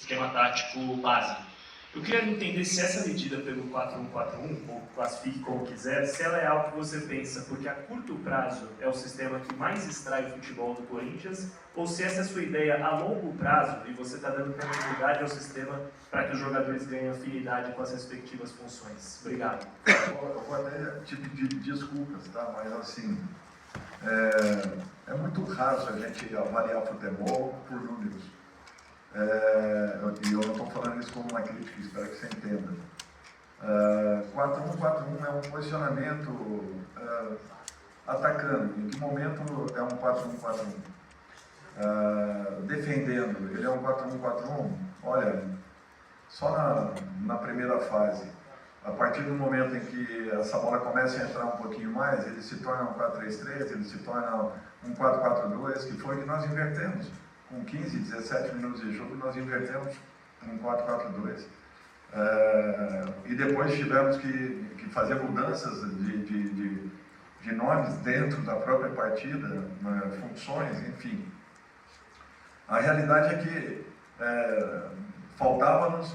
esquema tático base. Eu queria entender se essa medida pelo 4-1-4-1, ou classifique como quiser, se ela é algo que você pensa porque a curto prazo é o sistema que mais extrai o futebol do Corinthians, ou se essa é a sua ideia a longo prazo e você está dando continuidade ao sistema para que os jogadores ganhem afinidade com as respectivas funções. Obrigado. Eu vou até te pedir desculpas, tá? Mas assim, é muito raso a gente avaliar futebol por números. E eu não estou falando isso como uma crítica, espero que você entenda. 4-1-4-1 é um posicionamento atacando. Em que momento é um 4-1-4-1? Defendendo, ele é um 4-1-4-1? Olha, só na primeira fase. A partir do momento em que essa bola começa a entrar um pouquinho mais, ele se torna um 4-3-3, ele se torna um 4-4-2, que foi o que nós invertemos. Com 15, 17 minutos de jogo, nós invertemos um 4-4-2. E depois tivemos que fazer mudanças de nomes dentro da própria partida, funções, enfim. A realidade é que faltava-nos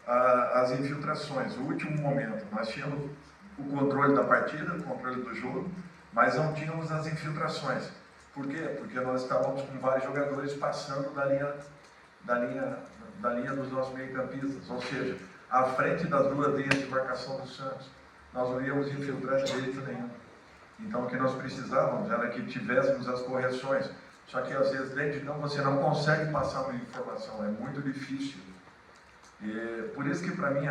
as infiltrações. O último momento, nós tínhamos o controle da partida, o controle do jogo, mas não tínhamos as infiltrações. Por quê? Porque nós estávamos com vários jogadores passando da linha dos nossos meio-campistas, ou seja, à frente das duas linhas de marcação do Santos. Nós não íamos infiltrar de jeito nenhum. Então o que nós precisávamos era que tivéssemos as correções. Só que às vezes dentro de campo você não consegue passar uma informação, é muito difícil. E por isso que para mim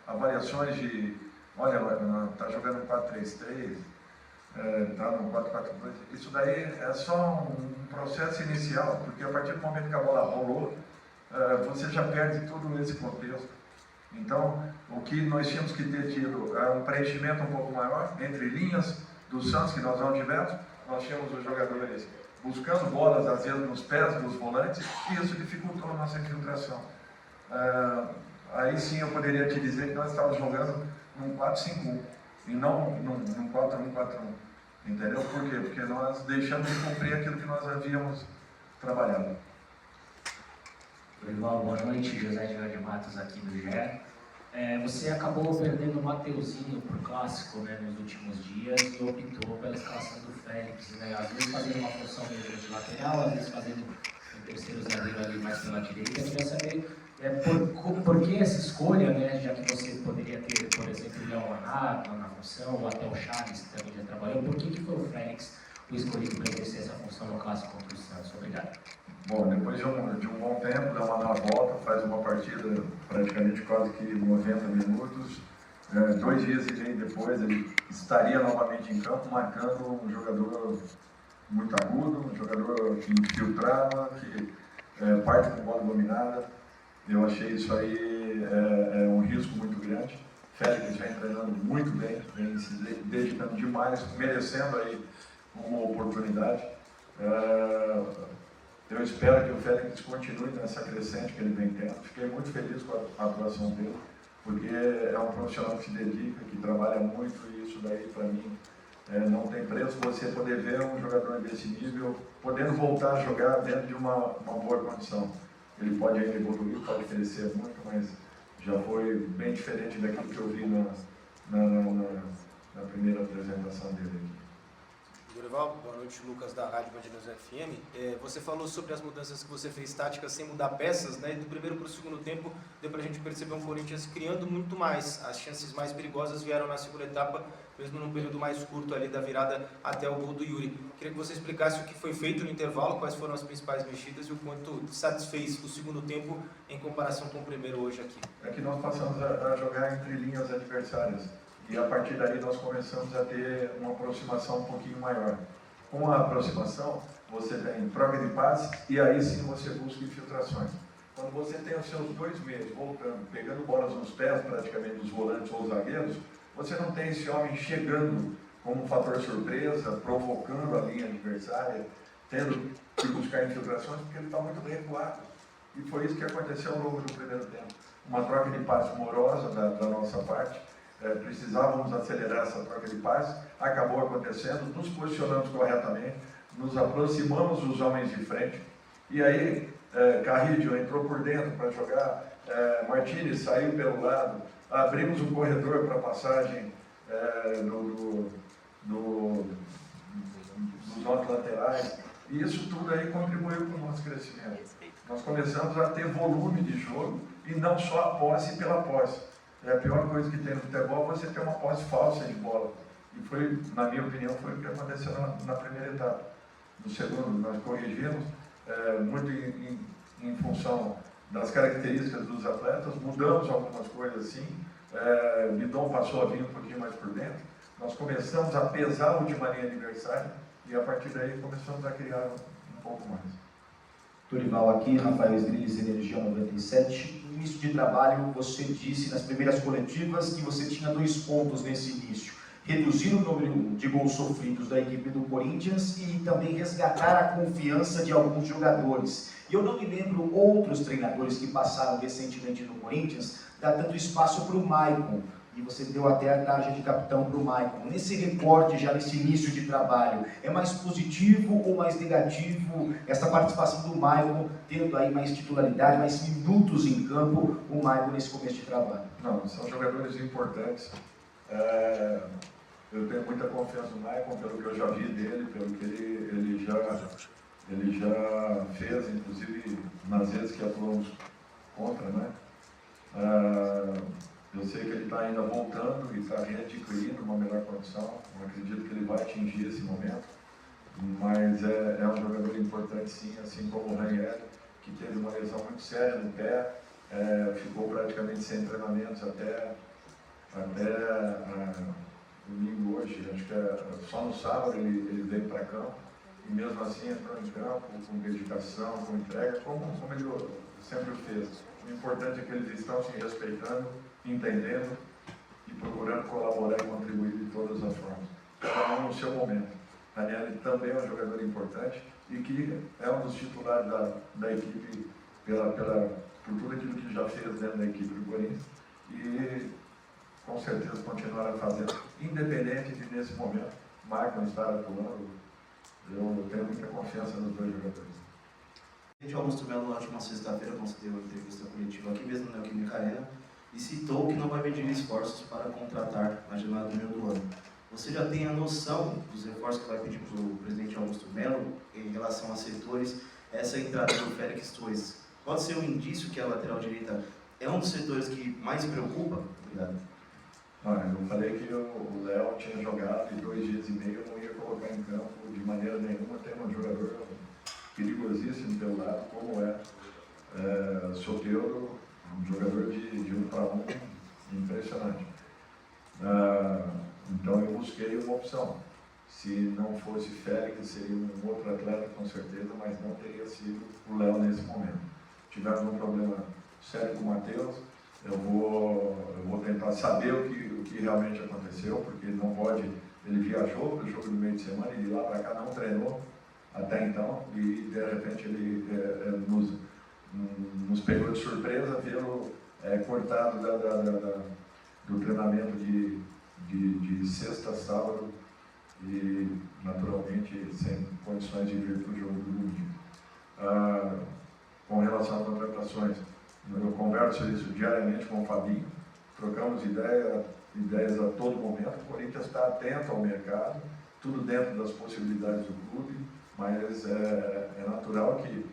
avaliações de, olha, está jogando 4-3-3, está no 4-4-2, isso daí é só um processo inicial, porque a partir do momento que a bola rolou, você já perde todo esse contexto. Então, o que nós tínhamos que ter tido é um preenchimento um pouco maior entre linhas do Santos, que nós não tivemos. Nós tínhamos os jogadores buscando bolas, às vezes, nos pés dos volantes, e isso dificultou a nossa infiltração. Aí sim eu poderia te dizer que nós estávamos jogando num 4-5-1 e não num 4-1-4-1. Entendeu? Por quê? Porque nós deixamos de cumprir aquilo que nós havíamos trabalhado. Dorival, boa noite. José de Matos aqui do GE. Você acabou perdendo o Mateuzinho por clássico, né, nos últimos dias e optou pela escalação do Félix, né? Às vezes fazendo uma função mesmo de lateral, às vezes fazendo um terceiro zagueiro ali mais pela direita. Eu queria saber por que essa escolha, né, já que você poderia ter, por exemplo, o Léo Manato na função, ou até o Chaves, que também já trabalhou, por que foi o Félix o escolhido para exercer essa função no clássico contra o Santos? Obrigado. Bom, depois de um bom tempo, dá uma volta, faz uma partida praticamente quase que 90 minutos. 2 dias e meio depois, ele estaria novamente em campo, marcando um jogador muito agudo, um jogador que infiltrava, que parte com bola dominada. Eu achei isso aí um risco muito grande. Félix vem treinando muito bem, vem se dedicando demais, merecendo aí uma oportunidade. Eu espero que o Félix continue nessa crescente que ele vem tendo. Fiquei muito feliz com a atuação dele, porque é um profissional que se dedica, que trabalha muito, e isso daí, para mim, não tem preço você poder ver um jogador desse nível podendo voltar a jogar dentro de uma boa condição. Ele pode ainda evoluir, pode crescer muito, mas já foi bem diferente daquilo que eu vi na primeira apresentação dele aqui. Dorival, boa noite, Lucas da Rádio Band News FM. Você falou sobre as mudanças que você fez táticas sem mudar peças, né? Do primeiro para o segundo tempo, deu para a gente perceber um Corinthians criando muito mais. As chances mais perigosas vieram na segunda etapa, mesmo num período mais curto ali da virada até o gol do Yuri. Queria que você explicasse o que foi feito no intervalo, quais foram as principais mexidas e o quanto satisfez o segundo tempo em comparação com o primeiro hoje aqui. É que nós passamos a jogar entre linhas adversárias. E a partir daí nós começamos a ter uma aproximação um pouquinho maior. Com a aproximação, você tem troca de passes e aí sim você busca infiltrações. Quando você tem os seus 2 meios voltando, pegando bolas nos pés praticamente dos volantes ou zagueiros, você não tem esse homem chegando como um fator surpresa, provocando a linha adversária, tendo que buscar infiltrações, porque ele está muito recuado. E foi isso que aconteceu ao longo do primeiro tempo. Uma troca de passes morosa da nossa parte. Precisávamos acelerar essa troca de passes, acabou acontecendo, nos posicionamos corretamente, nos aproximamos dos homens de frente, e aí Carrillo entrou por dentro para jogar, Martínez saiu pelo lado, abrimos o corredor para passagem dos nossos laterais, e isso tudo aí contribuiu para o nosso crescimento. Nós começamos a ter volume de jogo e não só a posse pela posse. A pior coisa que tem no futebol é você ter uma posse falsa de bola. E foi, na minha opinião, foi o que aconteceu na primeira etapa. No segundo, nós corrigimos, muito em função das características dos atletas, mudamos algumas coisas assim, Bidon passou a vir um pouquinho mais por dentro, nós começamos a pesar a última linha adversária e a partir daí começamos a criar um pouco mais. Dorival aqui, Rafael Esgrilis, Energia 97. No início de trabalho, você disse nas primeiras coletivas que você tinha 2 pontos nesse início. Reduzir o número de gols sofridos da equipe do Corinthians e também resgatar a confiança de alguns jogadores. E eu não me lembro outros treinadores que passaram recentemente no Corinthians dar tanto espaço para o Maicon. E você deu até a tarja de capitão para o Maicon. Nesse recorte, já nesse início de trabalho, é mais positivo ou mais negativo essa participação do Maicon, tendo aí mais titularidade, mais minutos em campo, o Maicon nesse começo de trabalho? Não, são jogadores importantes. Eu tenho muita confiança no Maicon, pelo que eu já vi dele, pelo que ele já fez, inclusive nas vezes que atuamos contra, né? Eu sei que ele está ainda voltando e está readquirindo uma melhor condição. Eu acredito que ele vai atingir esse momento. Mas é um jogador importante sim, assim como o Ranieri, que teve uma lesão muito séria no pé, ficou praticamente sem treinamentos até domingo hoje. Acho que só no sábado ele veio para campo. E mesmo assim entrou em campo com dedicação, com entrega, como ele sempre o fez. O importante é que eles estão se respeitando, entendendo e procurando colaborar e contribuir de todas as formas. Cada um no seu momento. Ranieri também é um jogador importante e que é um dos titulares da equipe por tudo aquilo que já fez dentro da equipe do Corinthians e com certeza continuará fazendo, independente de nesse momento Maicon estar atuando. Eu tenho muita confiança nos 2 jogadores. O presidente Augusto Melo, na última sexta-feira, concedeu uma entrevista coletiva aqui mesmo na Neoquímica Arena e citou que não vai medir esforços para contratar na janela do meio do ano. Você já tem a noção dos reforços que vai pedir para o presidente Augusto Melo em relação a setores? Essa entrada do Félix Torres pode ser um indício que a lateral direita é um dos setores que mais preocupa? Obrigado. Eu falei que o Léo tinha jogado e 2 dias e meio eu não ia colocar em campo de maneira nenhuma. Tem um jogador perigosíssimo pelo lado, como Soteldo, um jogador de 1 para 1 impressionante. Então eu busquei uma opção. Se não fosse Félix, seria um outro atleta com certeza, mas não teria sido o Léo nesse momento. Tivemos um problema sério com o Matheus. Eu vou tentar saber o que realmente aconteceu, porque não pode. Ele viajou para o jogo do meio de semana e de lá para cá não treinou até então, e de repente ele nos pegou de surpresa vê-lo cortado do treinamento de sexta a sábado e naturalmente sem condições de vir para o jogo do domingo. Com relação às contratações, eu converso isso diariamente com o Fabinho, trocamos ideias a todo momento. O Corinthians está atento ao mercado, tudo dentro das possibilidades do clube, mas é natural que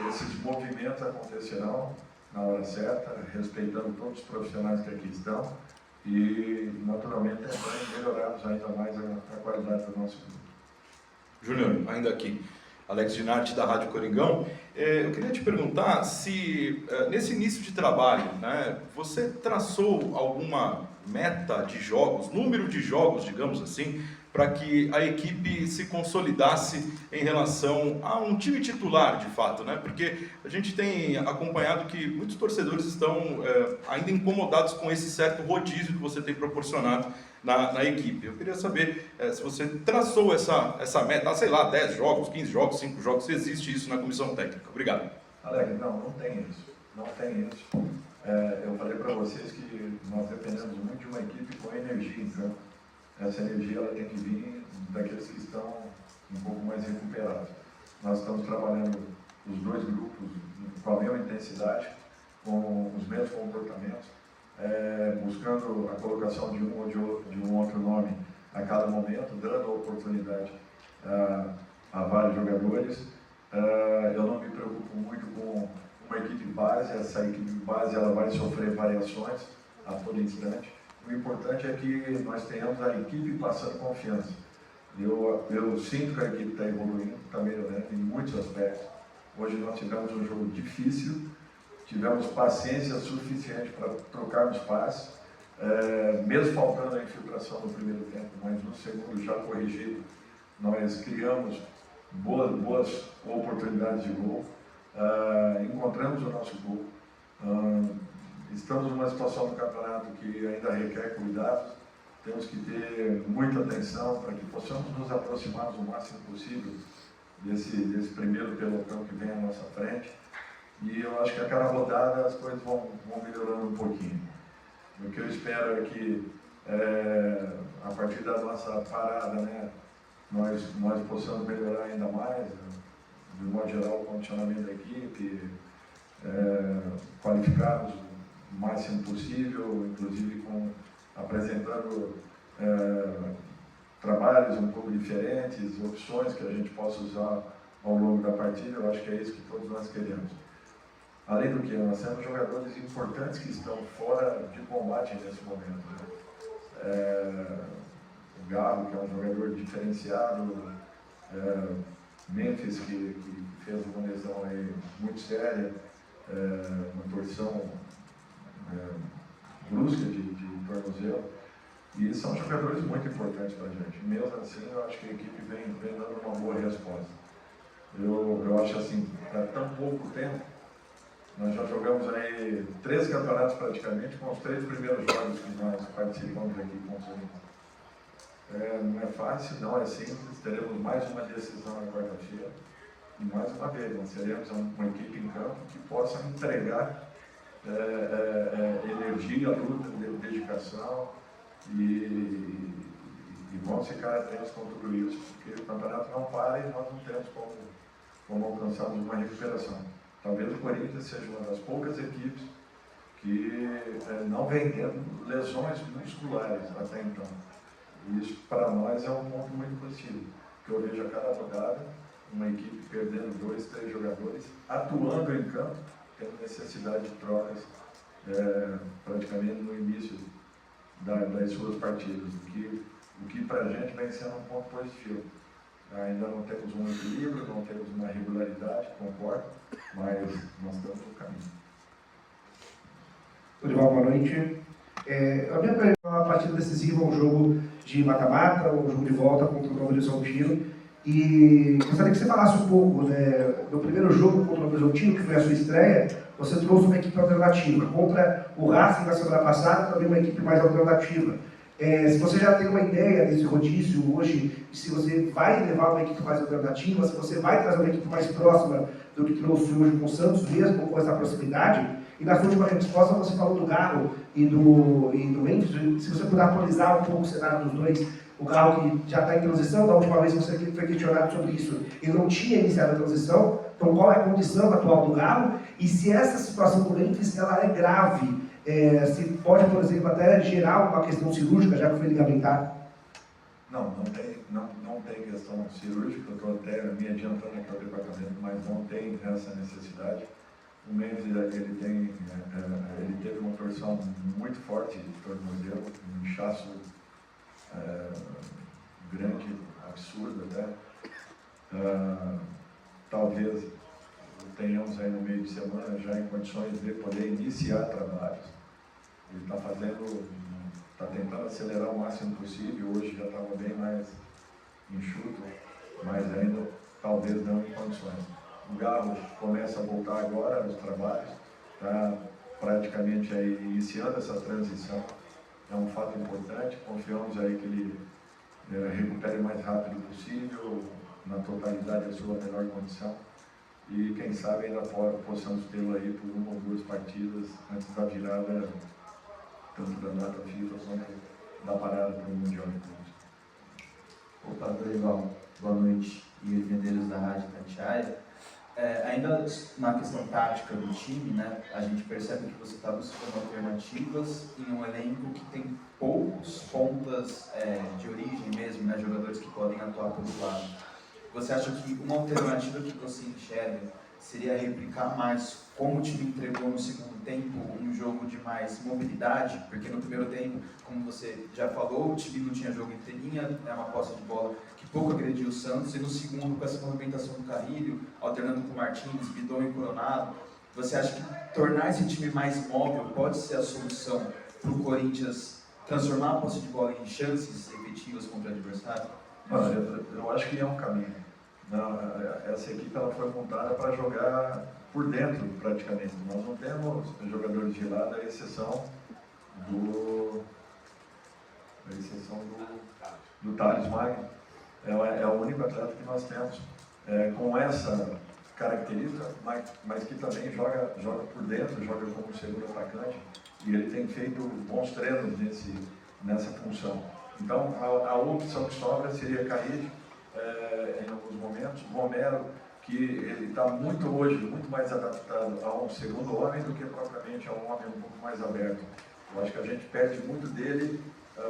esses movimentos acontecerão na hora certa, respeitando todos os profissionais que aqui estão e, naturalmente, tentando melhorarmos ainda mais a qualidade do nosso clube. Júnior, ainda aqui. Alex Dinardi, da Rádio Coringão. Eu queria te perguntar se, nesse início de trabalho, né, você traçou alguma meta de jogos, número de jogos, digamos assim, para que a equipe se consolidasse em relação a um time titular, de fato, né? Porque a gente tem acompanhado que muitos torcedores estão ainda incomodados com esse certo rodízio que você tem proporcionado na equipe. Eu queria saber se você traçou essa meta, sei lá, 10 jogos, 15 jogos, 5 jogos, se existe isso na comissão técnica. Obrigado. Alex, não tem isso. Não tem isso. Eu falei para vocês que nós dependemos muito de uma equipe com energia, então essa energia ela tem que vir daqueles que estão um pouco mais recuperados. Nós estamos trabalhando os dois grupos com a mesma intensidade, com os mesmos comportamentos, buscando a colocação de um ou de um outro nome a cada momento, dando oportunidade a vários jogadores. Eu não me preocupo muito com uma equipe base, essa equipe base ela vai sofrer variações a todo instante. O importante é que nós tenhamos a equipe passando confiança. Eu sinto que a equipe está evoluindo, está melhorando em muitos aspectos. Hoje nós tivemos um jogo difícil, tivemos paciência suficiente para trocarmos passes, mesmo faltando a infiltração no primeiro tempo, mas no segundo já corrigido, nós criamos boas oportunidades de gol, encontramos o nosso gol. Estamos numa situação do campeonato que ainda requer cuidados, temos que ter muita atenção para que possamos nos aproximar o máximo possível desse primeiro pelotão que vem à nossa frente. E eu acho que a cada rodada as coisas vão melhorando um pouquinho. O que eu espero é que, a partir da nossa parada, né, nós possamos melhorar ainda mais, de modo geral, o condicionamento da equipe, qualificarmos o máximo possível, inclusive apresentando trabalhos um pouco diferentes, opções que a gente possa usar ao longo da partida. Eu acho que é isso que todos nós queremos. Além do que, nós temos jogadores importantes que estão fora de combate nesse momento, né? O Garro, que é um jogador diferenciado, Memphis, que fez uma lesão aí muito séria, uma torção brusca de tornozelo, e são jogadores muito importantes para a gente. Mesmo assim, eu acho que a equipe vem dando uma boa resposta. Eu acho assim, para tão pouco tempo, nós já jogamos aí 3 campeonatos praticamente com os 3 primeiros jogos que nós participamos aqui com os Unidos. Não é fácil, não é simples, teremos mais uma decisão na quarta-feira e mais uma vez, nós teremos uma equipe em campo que possa entregar energia, luta, dedicação e vamos ficar atentos com tudo isso, porque o campeonato não para e nós não temos como alcançarmos uma recuperação. Talvez o Corinthians seja uma das poucas equipes que não vem tendo lesões musculares até então. E isso para nós é um ponto muito positivo, porque eu vejo a cada rodada uma equipe perdendo 2, 3 jogadores, atuando em campo, tendo necessidade de trocas praticamente no início das suas partidas, o que para a gente vem sendo um ponto positivo. Ainda não temos um equilíbrio, não temos uma regularidade, concordo, mas nós estamos no caminho. Dorival, boa noite. A minha pergunta é uma partida decisiva, um jogo de mata-mata, um jogo de volta contra o Novo Horizontino. E gostaria que você falasse um pouco, né, do primeiro jogo contra o Novo Horizontino, que foi a sua estreia. Você trouxe uma equipe alternativa. Contra o Racing na semana passada, também uma equipe mais alternativa. Se você já tem uma ideia desse rodízio hoje, se você vai levar uma equipe mais alternativa, se você vai trazer uma equipe mais próxima do que trouxe hoje com o Santos, mesmo com essa proximidade. E na sua última resposta você falou do Garro e do Memphis. Se você puder atualizar um pouco o cenário dos dois, o Garro que já está em transição, da última vez você foi questionado sobre isso, ele não tinha iniciado a transição, então qual é a condição atual do Garro e se essa situação do Memphis ela é grave, se pode, por exemplo, até gerar uma questão cirúrgica, já que foi ligamentado? Não tem questão cirúrgica, eu estou até me adiantando aqui ao departamento, mas não tem essa necessidade. O Memphis, ele teve uma torção muito forte de tornozelo, um inchaço grande, absurdo até. Talvez tenhamos aí no meio de semana já em condições de poder iniciar trabalhos. Ele está tentando acelerar o máximo possível, hoje já estava bem mais enxuto, mas ainda talvez não em condições. O Garro começa a voltar agora aos trabalhos, está praticamente aí iniciando essa transição. É um fato importante, confiamos aí que ele recupere o mais rápido possível, na totalidade da sua melhor condição. E quem sabe ainda possamos tê-lo aí por 1 ou 2 partidas antes da virada, tanto da data FIFA quanto da parada para o Mundial de Clubes. Opa, Dorival, boa noite. Yuri Medeiros da Rádio Tatiaia. Ainda na questão tática do time, né, a gente percebe que você está buscando alternativas em um elenco que tem poucos pontas de origem mesmo, né, jogadores que podem atuar pelos lados. Você acha que uma alternativa que você enxerga seria replicar mais como o time entregou no segundo tempo, um jogo de mais mobilidade? Porque no primeiro tempo, como você já falou, o time não tinha jogo entre linha, é uma posse de bola que pouco agrediu o Santos, e no segundo, com essa movimentação do Carrilho, alternando com o Martins, Bidon e Coronado, você acha que tornar esse time mais móvel pode ser a solução para o Corinthians transformar a posse de bola em chances efetivas contra o adversário? Olha, eu acho que é um caminho. Não, essa equipe ela foi montada para jogar por dentro, praticamente. Nós não temos jogadores de lado, à exceção do Thales Magno. É o único atleta que nós temos com essa característica, mas que também joga por dentro, joga como segundo atacante, e ele tem feito bons treinos nessa função. Então, a opção que sobra seria Caíde, em alguns momentos, Romero, que ele está muito mais adaptado a um segundo homem do que propriamente a um homem um pouco mais aberto. Eu acho que a gente perde muito dele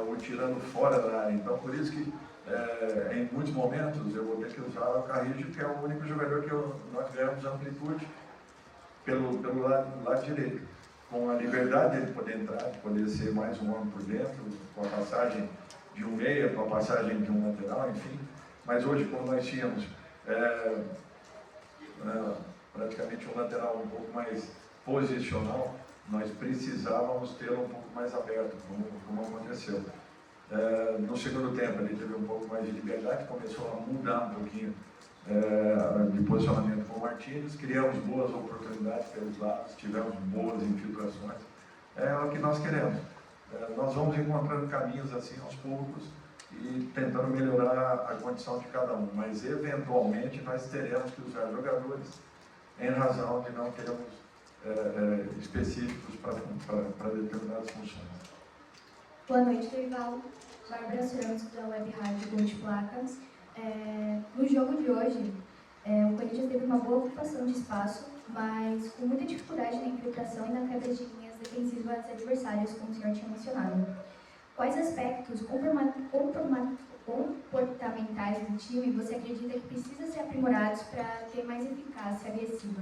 o tirando fora da área. Então, por isso que em muitos momentos eu vou ter que usar o Carrillo, que é o único jogador que nós ganhamos amplitude pelo lado direito. Com a liberdade dele poder entrar, de poder ser mais um homem por dentro, com a passagem de um meia, com a passagem de um lateral, enfim. Mas hoje, como nós tínhamos praticamente um lateral um pouco mais posicional, nós precisávamos tê-lo um pouco mais aberto, como aconteceu. No segundo tempo, ele teve um pouco mais de liberdade, começou a mudar um pouquinho de posicionamento com o Martins, criamos boas oportunidades pelos lados, tivemos boas infiltrações. É o que nós queremos. Nós vamos encontrando caminhos assim aos poucos e tentando melhorar a condição de cada um, mas eventualmente nós teremos que usar jogadores em razão de não termos específicos para determinadas funções. Boa noite, Dorival. Bárbara Cerâmico, da Web Rádio Gol de Placas. No jogo de hoje, o Corinthians teve uma boa ocupação de espaço, mas com muita dificuldade na infiltração e na quebra de linhas defensivas adversárias, como o senhor tinha mencionado. Quais aspectos comportamentais do time você acredita que precisam ser aprimorados para ter mais eficácia agressiva?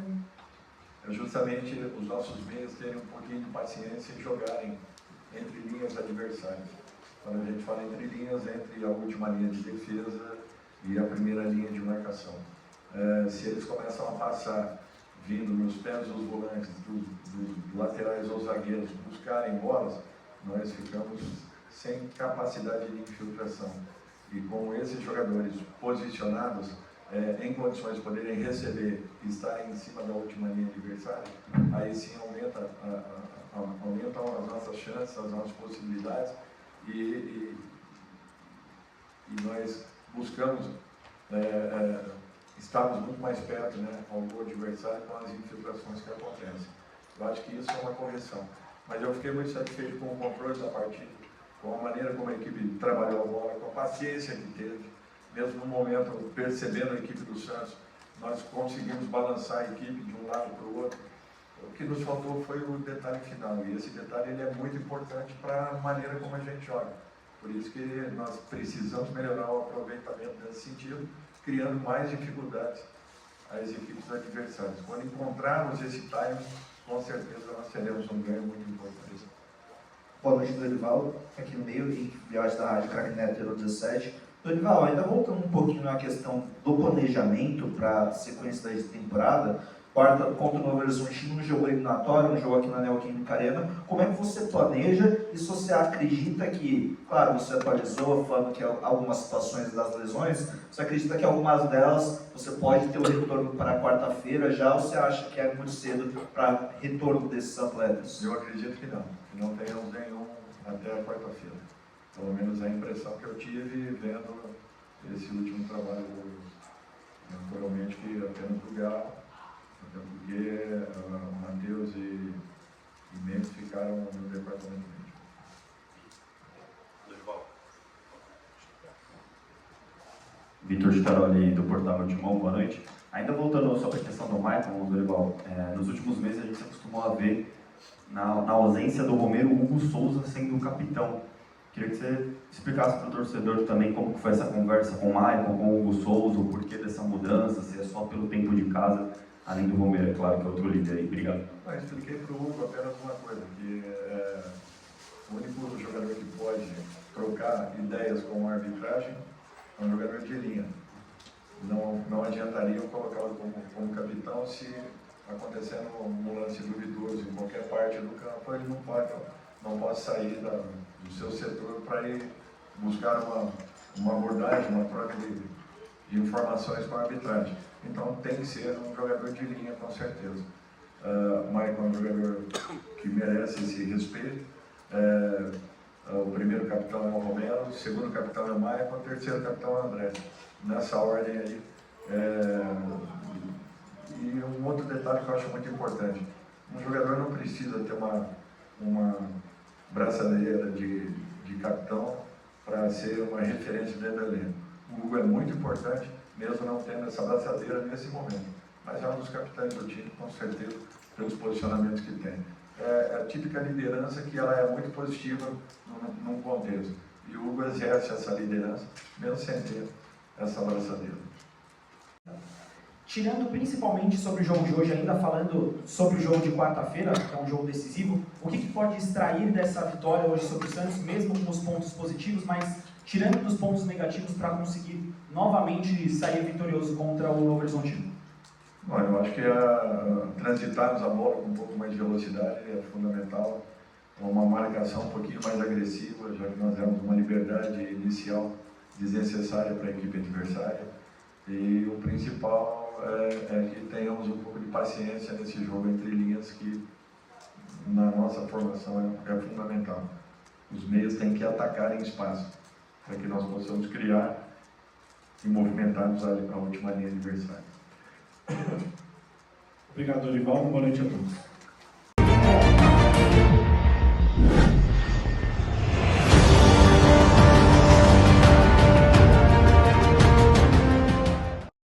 É justamente os nossos meios terem um pouquinho de paciência e jogarem entre linhas adversárias. Quando a gente fala entre linhas, entre a última linha de defesa e a primeira linha de marcação. Se eles começam a passar, vindo nos pés dos volantes, dos laterais ou zagueiros, buscarem bolas, nós ficamos sem capacidade de infiltração. E com esses jogadores posicionados, em condições de poderem receber e estarem em cima da última linha adversária, aí sim aumentam as nossas chances, as nossas possibilidades e nós buscamos estarmos muito mais perto, ao gol adversário com as infiltrações que acontecem. Eu acho que isso é uma correção. Mas eu fiquei muito satisfeito com o controle da partida, com a maneira como a equipe trabalhou a bola, com a paciência que teve. Mesmo no momento, percebendo a equipe do Santos, nós conseguimos balançar a equipe de um lado para o outro. O que nos faltou foi o detalhe final, e esse detalhe ele é muito importante para a maneira como a gente joga. Por isso que nós precisamos melhorar o aproveitamento nesse sentido, criando mais dificuldades às equipes adversárias. Quando encontrarmos esse time, com certeza nós teremos um ganho muito importante. Boa noite, Dorival, aqui no meio, e viagem da Rádio Cracknet 017. Dorival, ainda voltando um pouquinho na questão do planejamento para a sequência da temporada, quarta contra o Novo Horizontino, um jogo eliminatório, um jogo aqui na Neoquímica Arena, como é que você planeja e se você acredita que, claro, você atualizou falando que algumas situações das lesões, você acredita que algumas delas você pode ter o retorno para quarta-feira já, ou você acha que é muito cedo para retorno desses atletas? Eu acredito que não tenhamos nenhum até a quarta-feira. Pelo menos a impressão que eu tive vendo esse último trabalho naturalmente que apenas do Galo, até porque Matheus e Mendes ficaram no departamento médico. Vitor Gitaroli, do Portal Meu Timão, boa noite. Ainda voltando sobre a questão do Maicon, Dorival, nos últimos meses a gente se acostumou a ver, na ausência do Romero, o Hugo Souza sendo o capitão. Queria que você explicasse para o torcedor também como que foi essa conversa com o Maicon, com o Hugo Souza, o porquê dessa mudança, se é só pelo tempo de casa, além do Romero, é claro, que é outro líder aí. Obrigado. Eu expliquei para o Hugo apenas uma coisa, que o único jogador que pode trocar ideias com a arbitragem é um jogador de linha. Não adiantaria eu colocá-lo como capitão se acontecendo um lance duvidoso em qualquer parte do campo, ele não pode sair do seu setor para ir buscar uma abordagem, uma troca de informações com a arbitragem. Então tem que ser um jogador de linha, com certeza. O Maicon é um jogador que merece esse respeito. O primeiro capitão é o Romero, o segundo capitão é o Maicon, o terceiro capitão é o André. Nessa ordem aí. E um outro detalhe que eu acho muito importante: um jogador não precisa ter uma braçadeira de capitão para ser uma referência dentro do elenco. O Hugo é muito importante, mesmo não tendo essa braçadeira nesse momento, mas é um dos capitães do time, com certeza, pelos posicionamentos que tem. É a típica liderança que ela é muito positiva num contexto, e o Hugo exerce essa liderança, mesmo sem ter essa braçadeira. Tirando principalmente sobre o jogo de hoje, ainda falando sobre o jogo de quarta-feira, que é um jogo decisivo, o que pode extrair dessa vitória hoje sobre o Santos, mesmo com os pontos positivos, mas tirando dos pontos negativos para conseguir novamente sair vitorioso contra o Novo Horizontino? Bom, eu acho que transitarmos a bola com um pouco mais de velocidade é fundamental, uma marcação um pouquinho mais agressiva, já que nós demos uma liberdade inicial desnecessária para a equipe adversária. E o principal é que tenhamos um pouco de paciência nesse jogo entre linhas, que na nossa formação é fundamental. Os meios têm que atacar em espaço, para que nós possamos criar e movimentarmos a última linha adversária. Obrigado, Dorival. Boa noite a todos.